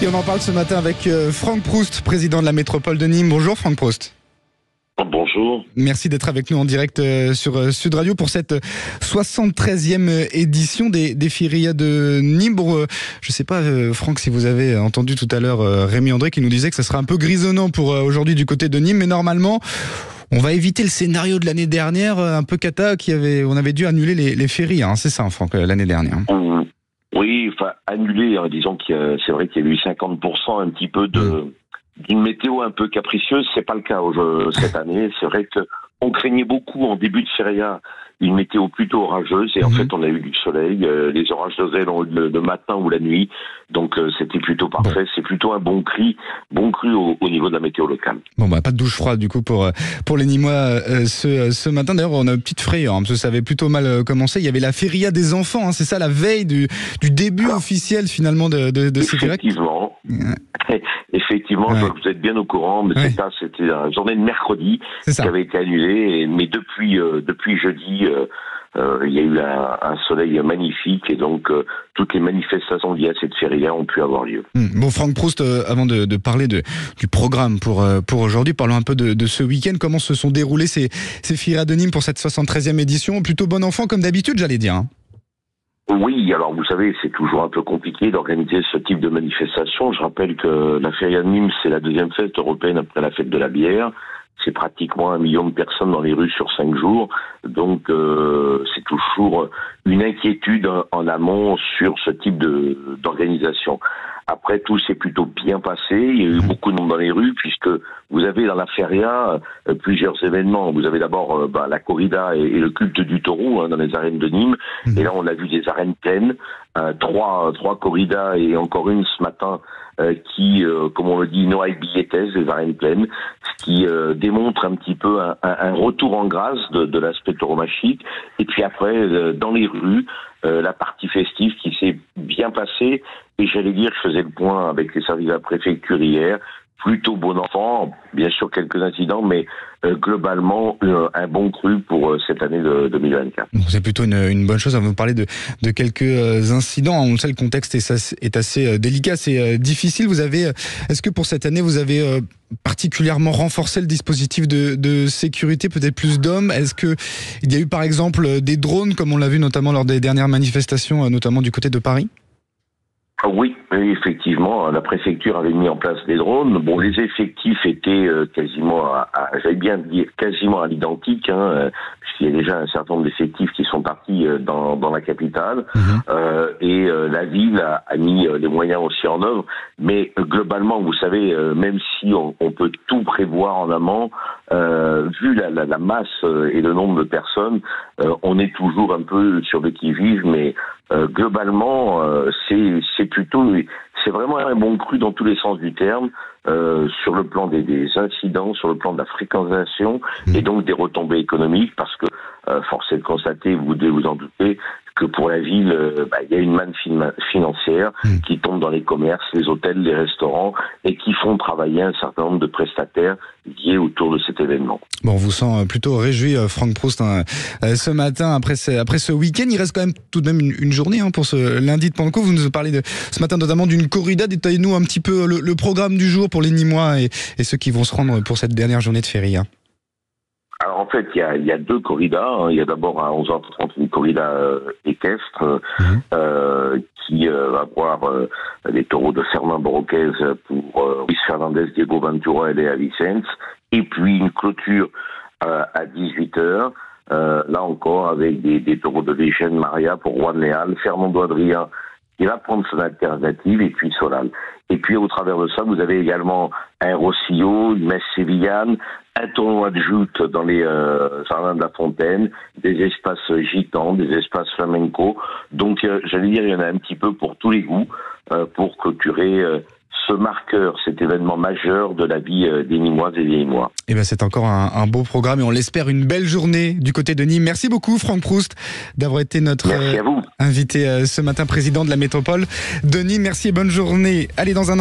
Et on en parle ce matin avec Franck Proust, président de la métropole de Nîmes. Bonjour Franck Proust. Bonjour. Merci d'être avec nous en direct sur Sud Radio pour cette 73e édition des férias de Nîmes. Bon, je ne sais pas, Franck, si vous avez entendu tout à l'heure Rémi André qui nous disait que ça sera un peu grisonnant pour aujourd'hui du côté de Nîmes, mais normalement, on va éviter le scénario de l'année dernière, un peu cata, on avait dû annuler les férias. Hein, c'est ça, Franck, l'année dernière. Oui, enfin, annuler, disons que c'est vrai qu'il y a eu 50% un petit peu d'une météo un peu capricieuse. C'est pas le cas cette année. C'est vrai qu'on craignait beaucoup en début de feria une météo plutôt orageuse et en fait on a eu du soleil. Les orages de grêle ont eu le matin ou la nuit, donc c'était plutôt parfait. C'est plutôt un bon cru au niveau de la météo locale. Bon bah pas de douche froide du coup pour les Nîmois ce matin. D'ailleurs on a une petite frayeur parce que ça avait plutôt mal commencé. Il y avait la feria des enfants, hein, c'est ça, la veille du début officiel finalement de ces férias. Effectivement, ouais. Vous êtes bien au courant, mais c'était la journée de mercredi qui avait été annulée, mais depuis jeudi, il y a eu un soleil magnifique et donc toutes les manifestations liées à cette feria ont pu avoir lieu. Bon, Franck Proust, avant de parler du programme pour aujourd'hui, parlons un peu de ce week-end. Comment se sont déroulées ces férias de Nîmes pour cette 73e édition? Plutôt bon enfant comme d'habitude, j'allais dire. Hein. Oui, alors vous savez, c'est toujours un peu compliqué d'organiser ce type de manifestation. Je rappelle que la feria de Nîmes, c'est la deuxième fête européenne après la fête de la bière. C'est pratiquement 1 million de personnes dans les rues sur 5 jours. Donc, c'est toujours une inquiétude en amont sur ce type d'organisation. Après, tout s'est plutôt bien passé. Il y a eu beaucoup de monde dans les rues puisque vous avez dans la feria plusieurs événements. Vous avez d'abord la corrida et le culte du taureau dans les arènes de Nîmes. Et là, on a vu des arènes pleines, trois corridas et encore une ce matin qui, comme on le dit, no hay billetes, des arènes pleines, ce qui démontre un petit peu un retour en grâce de l'aspect tauromachique. Et puis après, dans les rues, la partie festive qui s'est bien passée. Et j'allais dire, je faisais le point avec les services de la préfecture hier, plutôt bon enfant, bien sûr quelques incidents, mais globalement un bon cru pour cette année de 2024. C'est plutôt une bonne chose. Vous parler de quelques incidents. On sait le contexte est assez délicat, c'est difficile. Est-ce que pour cette année vous avez particulièrement renforcé le dispositif de sécurité, peut-être plus d'hommes? Est-ce que il y a eu par exemple des drones comme on l'a vu notamment lors des dernières manifestations, notamment du côté de Paris? Oui, effectivement, la préfecture avait mis en place des drones. Bon, les effectifs étaient quasiment quasiment à l'identique, puisqu'il y a déjà un certain nombre d'effectifs qui sont partis dans la capitale, et la ville a mis les moyens aussi en œuvre. Mais globalement, vous savez, même si on peut tout prévoir en amont, vu la masse et le nombre de personnes, on est toujours un peu sur le qui-vive, mais globalement, c'est vraiment un bon cru dans tous les sens du terme, sur le plan des incidents, sur le plan de la fréquentation et donc des retombées économiques, parce que force est de constater, vous devez vous en douter, que pour la ville, il y a une manne financière qui tombe dans les commerces, les hôtels, les restaurants, et qui font travailler un certain nombre de prestataires liés autour de cet événement. Bon, on vous sent plutôt réjoui, Franck Proust, ce matin, après ce week-end. Il reste quand même tout de même une journée pour ce lundi de Pentecôte. Vous nous parlez ce matin notamment d'une corrida. Détaillez-nous un petit peu le programme du jour pour les Nîmois et ceux qui vont se rendre pour cette dernière journée de feria. Alors en fait, il y a 2 corridas. Il y a d'abord à 11h30 une corrida équestre qui va voir les taureaux de Fernand Borroquez pour Luis Fernandez, Diego Ventura et Léa Vicens. Et puis une clôture à 18h. Là encore avec des taureaux de Virgen Maria pour Juan Leal, Fernando Adrien qui va prendre son alternative, et puis Solal. Et puis au travers de ça, vous avez également un Rosillo, une messe sévillane, un tournoi de joute dans les jardins de la Fontaine, des espaces gitans, des espaces flamenco. Donc j'allais dire, il y en a un petit peu pour tous les goûts pour clôturer ce marqueur, cet événement majeur de la vie des Nîmoises et des Nîmois. Et ben c'est encore un beau programme et on l'espère une belle journée du côté de Nîmes. Merci beaucoup Franck Proust d'avoir été notre invité ce matin, président de la métropole de Nîmes. Merci et bonne journée. Allez, dans un